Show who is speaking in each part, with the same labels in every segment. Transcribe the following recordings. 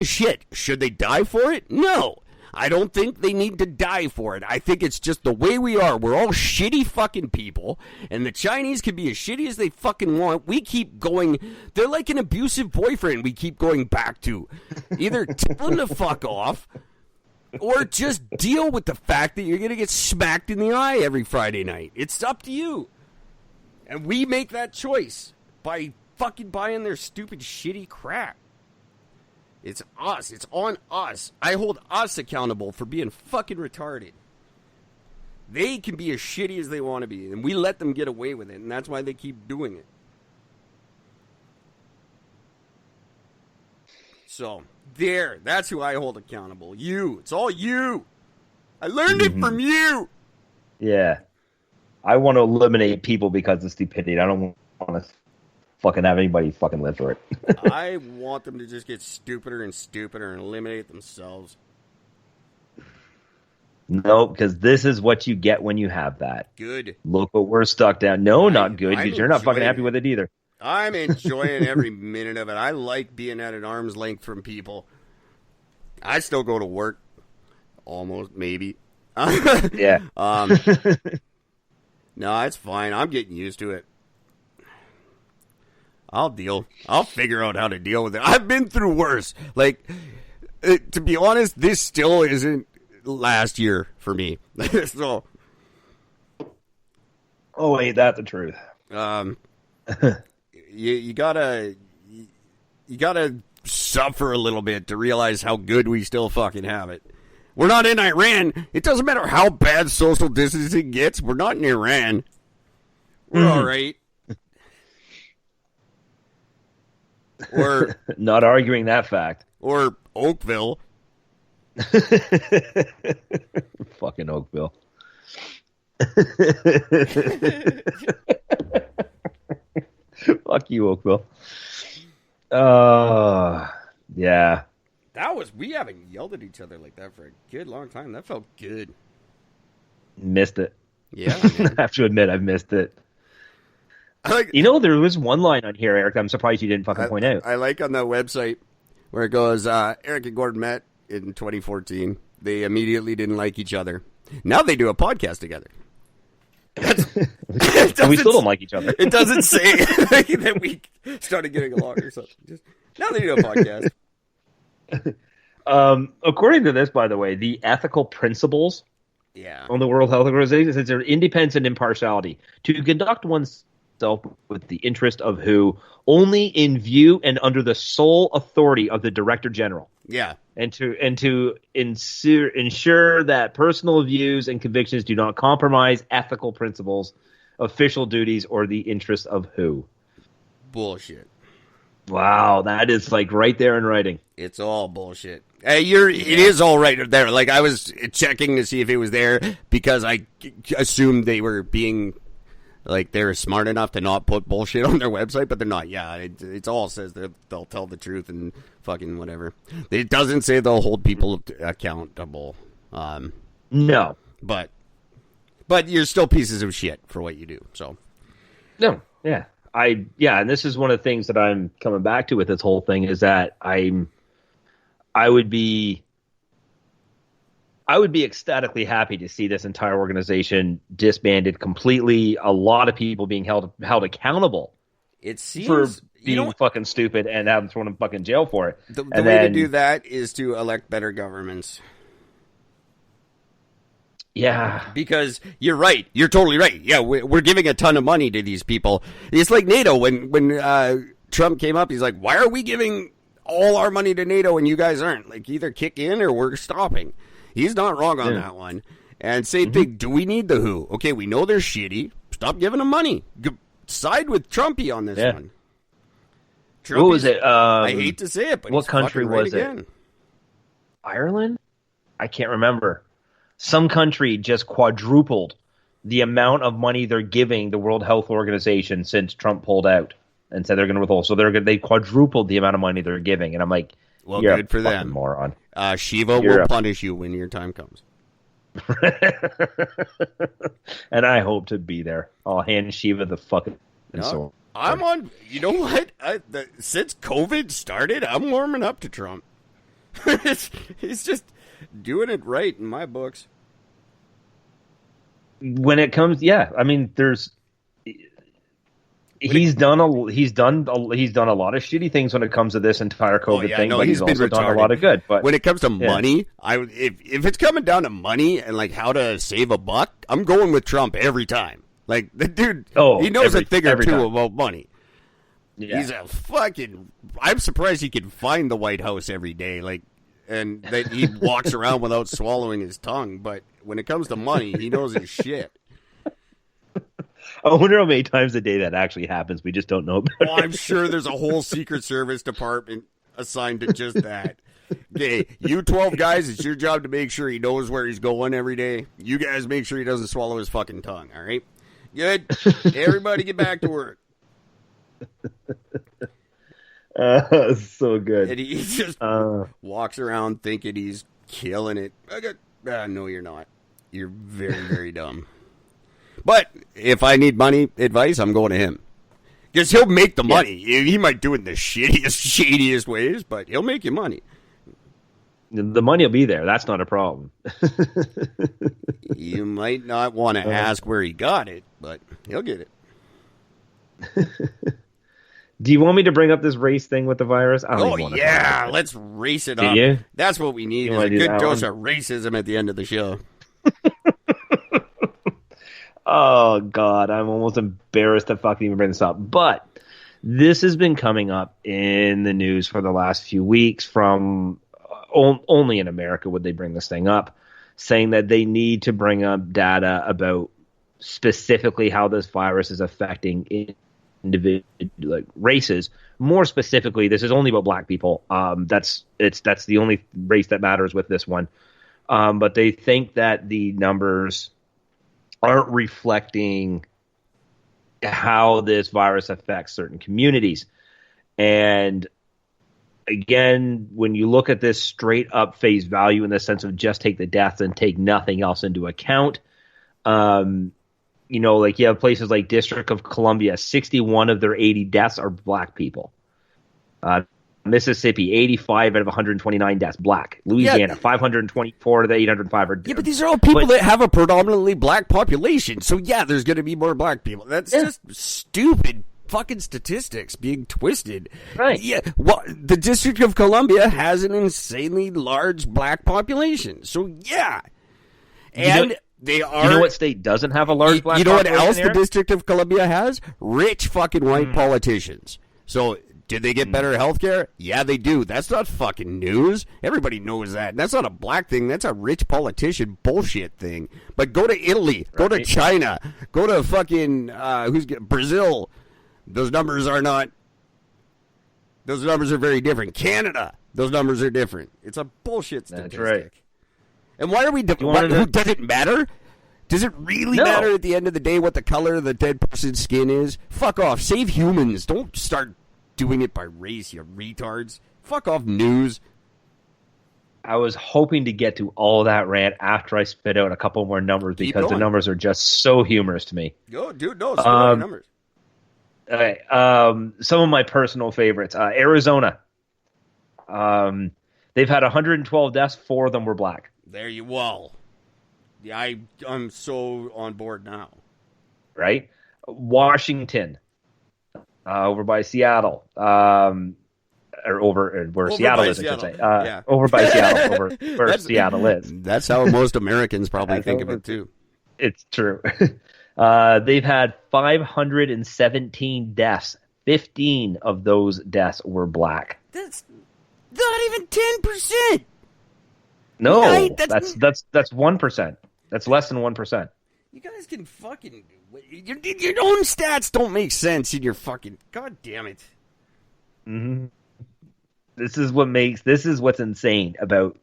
Speaker 1: shit. Should they die for it? No. I don't think they need to die for it. I think it's just the way we are. We're all shitty fucking people, and the Chinese can be as shitty as they fucking want. We keep going. They're like an abusive boyfriend we keep going back to. Either tell them to fuck off, or just deal with the fact that you're going to get smacked in the eye every Friday night. It's up to you. And we make that choice by fucking buying their stupid, shitty crap. It's us. It's on us. I hold us accountable for being fucking retarded. They can be as shitty as they want to be, and we let them get away with it, and that's why they keep doing it. So, that's who I hold accountable. You. It's all you. I learned it from you.
Speaker 2: Yeah. I want to eliminate people because of stupidity. I don't want to fucking have anybody fucking live through it.
Speaker 1: I want them to just get stupider and stupider and eliminate themselves.
Speaker 2: No, because this is what you get when you have that.
Speaker 1: Good.
Speaker 2: Look what we're stuck down. No, not good, because you're not fucking happy with it either.
Speaker 1: I'm enjoying every minute of it. I like being at an arm's length from people. I still go to work. Almost, maybe.
Speaker 2: Yeah.
Speaker 1: No, it's fine. I'm getting used to it. I'll figure out how to deal with it. I've been through worse. Like, to be honest, this still isn't last year for me. So.
Speaker 2: Oh, ain't that the truth?
Speaker 1: You gotta suffer a little bit to realize how good we still fucking have it. We're not in Iran. It doesn't matter how bad social distancing gets. We're not in Iran. We're all right. Or
Speaker 2: not arguing that fact.
Speaker 1: Or Oakville.
Speaker 2: Fucking Oakville. Fuck you, Oakville. Yeah.
Speaker 1: We haven't yelled at each other like that for a good long time. That felt good.
Speaker 2: Missed it.
Speaker 1: Yeah.
Speaker 2: I have to admit, I've missed it. There was one line on here, Eric, I'm surprised you didn't fucking point out.
Speaker 1: I like on the website where it goes, Eric and Gordon met in 2014. They immediately didn't like each other. Now they do a podcast together.
Speaker 2: And we still don't like each other.
Speaker 1: It doesn't say that we started getting along or something. Now they do a podcast.
Speaker 2: According to this, by the way, the ethical principles on the World Health Organization says they're independence and impartiality to conduct oneself with the interest of who only in view and under the sole authority of the Director General.
Speaker 1: Yeah.
Speaker 2: And to ensure that personal views and convictions do not compromise ethical principles, official duties, or the interests of who.
Speaker 1: Bullshit.
Speaker 2: Wow, that is like right there in writing.
Speaker 1: It's all bullshit. It is all right there. Like, I was checking to see if it was there because I assumed they were being, like, they're smart enough to not put bullshit on their website, but they're not. Yeah, it all says they'll tell the truth and fucking whatever. It doesn't say they'll hold people accountable.
Speaker 2: No.
Speaker 1: But you're still pieces of shit for what you do, so.
Speaker 2: No, yeah. And this is one of the things that I'm coming back to with this whole thing is that I would be ecstatically happy to see this entire organization disbanded completely. A lot of people being held accountable.
Speaker 1: It seems
Speaker 2: for being fucking stupid and having thrown in fucking jail for it.
Speaker 1: The way to do that is to elect better governments.
Speaker 2: Yeah.
Speaker 1: Because you're right. You're totally right. Yeah, we're giving a ton of money to these people. It's like NATO. When Trump came up, he's like, why are we giving all our money to NATO and you guys aren't? Like, either kick in or we're stopping. He's not wrong on that one. And same thing, do we need the WHO? Okay, we know they're shitty. Stop giving them money. Side with Trumpy on this one.
Speaker 2: Trumpy's, what was it?
Speaker 1: I hate to say it, but
Speaker 2: what country was it? Ireland? I can't remember. Some country just quadrupled the amount of money they're giving the World Health Organization since Trump pulled out and said they're going to withhold. So they quadrupled the amount of money they're giving, and I'm like,
Speaker 1: well,
Speaker 2: you're
Speaker 1: good for them,
Speaker 2: moron.
Speaker 1: Shiva will punish you when your time comes.
Speaker 2: And I hope to be there. I'll hand Shiva the fucking sword.
Speaker 1: I'm on. You know what? Since COVID started, I'm warming up to Trump. He's just doing it right in my books.
Speaker 2: When it comes, I mean, he's done a lot of shitty things when it comes to this entire COVID thing, but he's also done a lot of good. But
Speaker 1: when it comes to money, if it's coming down to money and like how to save a buck, I'm going with Trump every time. Like the dude, he knows a thing or two about money. Yeah. He's a fucking. I'm surprised he can find the White House every day, like, and that he walks around without swallowing his tongue. But when it comes to money, he knows his shit.
Speaker 2: I wonder how many times a day that actually happens. We just don't know about it.
Speaker 1: I'm sure there's a whole Secret Service department assigned to just that. Okay, you 12 guys, it's your job to make sure he knows where he's going every day. You guys make sure he doesn't swallow his fucking tongue, all right? Good. Everybody get back to work.
Speaker 2: So good.
Speaker 1: And he just walks around thinking he's killing it. No, you're not. You're very, very dumb. But if I need money advice, I'm going to him. Because he'll make the money. He might do it in the shadiest ways, but he'll make you money.
Speaker 2: The money will be there. That's not a problem.
Speaker 1: You might not want to ask where he got it, but he'll get it.
Speaker 2: Do you want me to bring up this race thing with the virus?
Speaker 1: Let's race it up.
Speaker 2: You?
Speaker 1: That's what we need, is a good dose of racism at the end of the show.
Speaker 2: Oh, God, I'm almost embarrassed to fucking even bring this up. But this has been coming up in the news for the last few weeks from only in America would they bring this thing up, saying that they need to bring up data about specifically how this virus is affecting individual races. More specifically, this is only about black people. That's the only race that matters with this one. But they think that the numbers aren't reflecting how this virus affects certain communities. And again, when you look at this straight up face value in the sense of just take the deaths and take nothing else into account, you have places like District of Columbia, 61 of their 80 deaths are black people. Mississippi, 85 out of 129 deaths, black. Louisiana, 524 of the 805 are.
Speaker 1: Yeah, but these are all people that have a predominantly black population. So yeah, there's going to be more black people. That's just stupid fucking statistics being twisted.
Speaker 2: Right.
Speaker 1: Yeah. Well, the District of Columbia has an insanely large black population. So yeah. And they are.
Speaker 2: You know what state doesn't have a large black population?
Speaker 1: You know what else the District of Columbia has? Rich fucking white politicians. So did they get better health care? Yeah, they do. That's not fucking news. Everybody knows that. That's not a black thing. That's a rich politician bullshit thing. But go to Italy. Go to China. Go to fucking Brazil. Those numbers are not. Those numbers are very different. Canada. Those numbers are different. It's a bullshit statistic.
Speaker 2: That's right.
Speaker 1: And why are we? Does it matter? Does it really matter at the end of the day what the color of the dead person's skin is? Fuck off. Save humans. Don't start doing it by race, you retards. Fuck off news.
Speaker 2: I was hoping to get to all that rant after I spit out a couple more numbers because the numbers are just so humorous to me.
Speaker 1: Go, dude, no, spit out numbers.
Speaker 2: Okay, some of my personal favorites. Arizona. They've had 112 deaths. 4 of them were black.
Speaker 1: There you go. Yeah, I'm so on board now.
Speaker 2: Right? Washington. Over by Seattle, or over where Seattle is, I should say. Over by Seattle, over where Seattle is.
Speaker 1: That's how most Americans probably think of it, too.
Speaker 2: It's true. They've had 517 deaths. 15 of those deaths were black.
Speaker 1: That's not even 10%.
Speaker 2: No, that's 1%. That's less than 1%.
Speaker 1: You guys can fucking... Your own stats don't make sense in your fucking... God damn it.
Speaker 2: Mm-hmm. This is what's insane about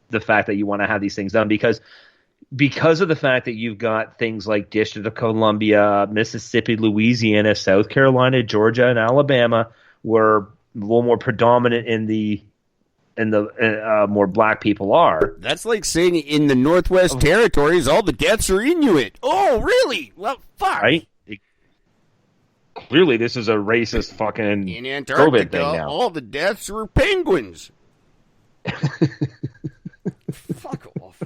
Speaker 2: the fact that you want to have these things done because of the fact that you've got things like District of Columbia, Mississippi, Louisiana, South Carolina, Georgia, and Alabama were a little more predominant in the more black people are.
Speaker 1: That's like saying in the Northwest Territories, all the deaths are Inuit. Oh, really? Well, fuck.
Speaker 2: Right? Clearly, this is a racist fucking
Speaker 1: in Antarctica,
Speaker 2: COVID thing now.
Speaker 1: All the deaths were penguins. Fuck off.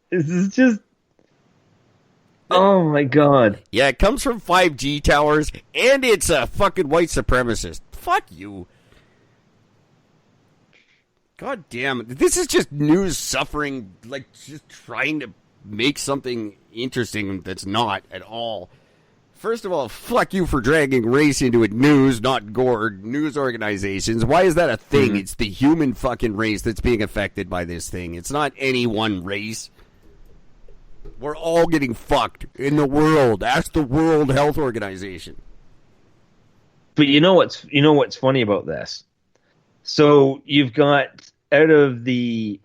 Speaker 2: This is just... Oh, my God.
Speaker 1: Yeah, it comes from 5G towers, and it's a fucking white supremacist. Fuck you. God damn it. This is just news suffering, like, just trying to make something interesting that's not at all. First of all, fuck you for dragging race into it. News, not gourd. News organizations. Why is that a thing? It's the human fucking race that's being affected by this thing. It's not any one race. We're all getting fucked in the world. Ask the World Health Organization.
Speaker 2: But you know what's funny about this? So you've got out of the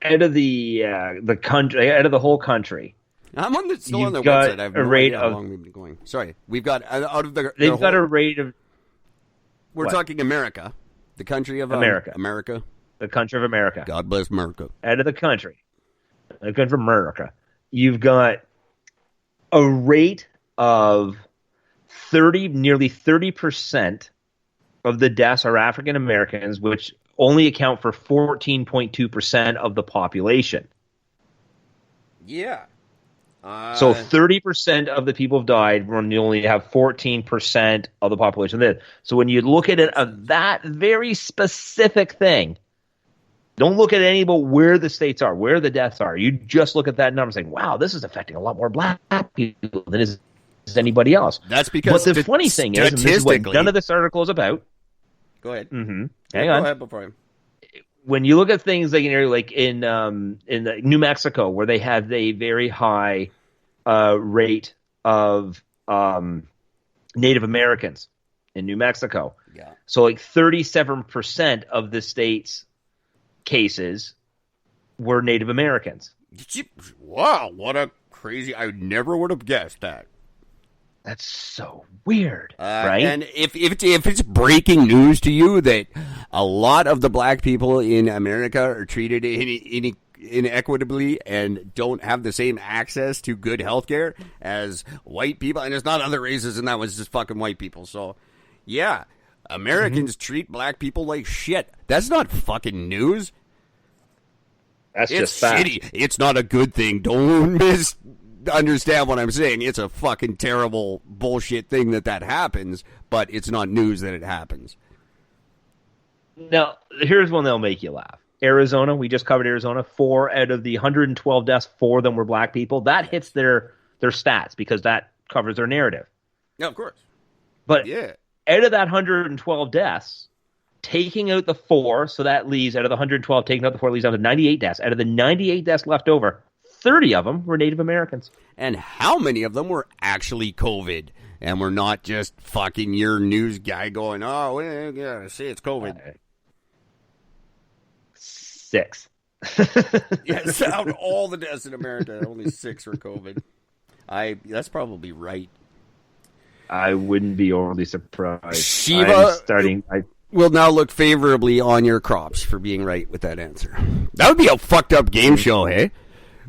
Speaker 2: country, out of the whole country.
Speaker 1: I'm still on their
Speaker 2: got
Speaker 1: website. I have
Speaker 2: a
Speaker 1: no
Speaker 2: rate
Speaker 1: idea how
Speaker 2: of-
Speaker 1: long we've been going. Sorry, we've got out of the.
Speaker 2: They've got a rate of...
Speaker 1: We're
Speaker 2: what?
Speaker 1: talking America, the country of
Speaker 2: America.
Speaker 1: America.
Speaker 2: The country of America.
Speaker 1: God bless America.
Speaker 2: Out of the country of America, you've got a rate of nearly 30% of the deaths are African Americans, which only account for 14.2% of the population.
Speaker 1: Yeah.
Speaker 2: So 30% of the people have died when you only have 14% of the population there. So when you look at it of that very specific thing, don't look at any about where the states are, where the deaths are. You just look at that number and say, wow, this is affecting a lot more black people than is anybody else.
Speaker 1: That's because
Speaker 2: But the funny thing is, and this is what none of this article is about.
Speaker 1: Go ahead.
Speaker 2: Hang
Speaker 1: Go
Speaker 2: on.
Speaker 1: ahead before him.
Speaker 2: When you look at things like in the New Mexico, where they have a very high rate of Native Americans in New Mexico, so like 37% of the state's cases were Native Americans.
Speaker 1: Wow, what a crazy! I never would have guessed that.
Speaker 2: That's so weird, right?
Speaker 1: And if it's breaking news to you that a lot of the black people in America are treated inequitably and don't have the same access to good health care as white people, and it's not other races, and that was just fucking white people. So, yeah, Americans treat black people like shit. That's not fucking news.
Speaker 2: That's
Speaker 1: It's
Speaker 2: just fact.
Speaker 1: shitty. It's not a good thing. Don't misunderstand what I'm saying. It's a fucking terrible bullshit thing that happens, but it's not news that it happens.
Speaker 2: Now, here's one that'll make you laugh. Arizona, we just covered Arizona. 4 out of the 112 deaths, 4 of them were black people. That hits their stats because that covers their narrative.
Speaker 1: Yeah, of course.
Speaker 2: But
Speaker 1: Yeah.
Speaker 2: out of that 112 deaths, taking out the 4, so that leaves, out of the 112, taking out the 4, leaves down to 98 deaths. Out of the 98 deaths left over, 30 of them were Native Americans.
Speaker 1: And how many of them were actually COVID? And we're not just fucking your news guy going, oh, well, yeah, see, it's COVID.
Speaker 2: 6.
Speaker 1: Yes, out of all the deaths in America, only 6 were COVID. That's probably right.
Speaker 2: I wouldn't be overly surprised.
Speaker 1: Shiva
Speaker 2: I
Speaker 1: will now look favorably on your crops for being right with that answer. That would be a fucked up game show, hey?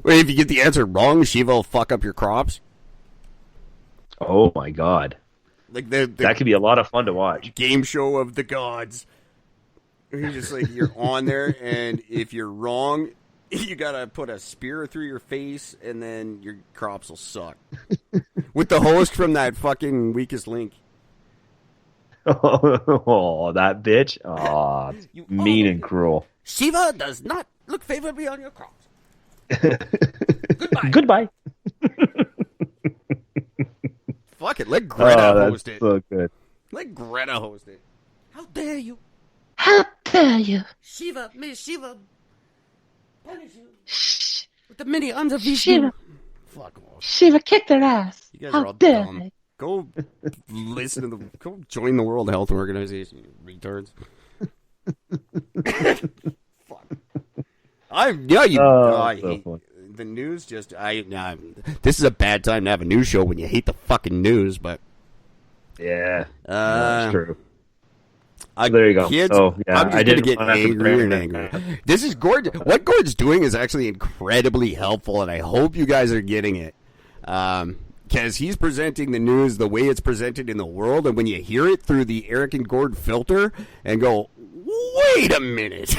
Speaker 1: If you get the answer wrong, Shiva will fuck up your crops.
Speaker 2: Oh my God.
Speaker 1: Like the
Speaker 2: That could be a lot of fun to watch.
Speaker 1: game show of the gods. You're just like, you're on there, and if you're wrong, you gotta put a spear through your face, and then your crops will suck. With the host from that fucking Weakest Link.
Speaker 2: Oh, that bitch. Oh,
Speaker 1: You
Speaker 2: mean
Speaker 1: all-
Speaker 2: and cruel.
Speaker 1: Shiva does not look favorably on your crops. Goodbye.
Speaker 2: Goodbye.
Speaker 1: Fuck it, let Greta
Speaker 2: Oh,
Speaker 1: host
Speaker 2: that's
Speaker 1: it.
Speaker 2: so good.
Speaker 1: Let Greta host it. How dare you?
Speaker 3: How dare you?
Speaker 1: Shiva, Miss Shiva, punish you
Speaker 3: Shh.
Speaker 1: with the many arms of Vishnu.
Speaker 3: Shiva,
Speaker 1: Fuck off.
Speaker 3: Shiva kicked their ass.
Speaker 1: You guys
Speaker 3: How
Speaker 1: are all
Speaker 3: dare
Speaker 1: dumb.
Speaker 3: they?
Speaker 1: Go listen to go join the World Health Organization, you retards. Fuck. I
Speaker 2: so
Speaker 1: hate
Speaker 2: funny.
Speaker 1: the news. This is a bad time to have a news show when you hate the fucking news. But
Speaker 2: Yeah, that's true.
Speaker 1: There
Speaker 2: you go.
Speaker 1: Kids,
Speaker 2: Oh, yeah,
Speaker 1: I'm just
Speaker 2: I
Speaker 1: going to
Speaker 2: didn't
Speaker 1: get
Speaker 2: want to
Speaker 1: angrier and
Speaker 2: prepare for
Speaker 1: angrier. This is Gord. What Gord's doing is actually incredibly helpful, and I hope you guys are getting it. because he's presenting the news the way it's presented in the world, and when you hear it through the Eric and Gord filter and go, wait a minute,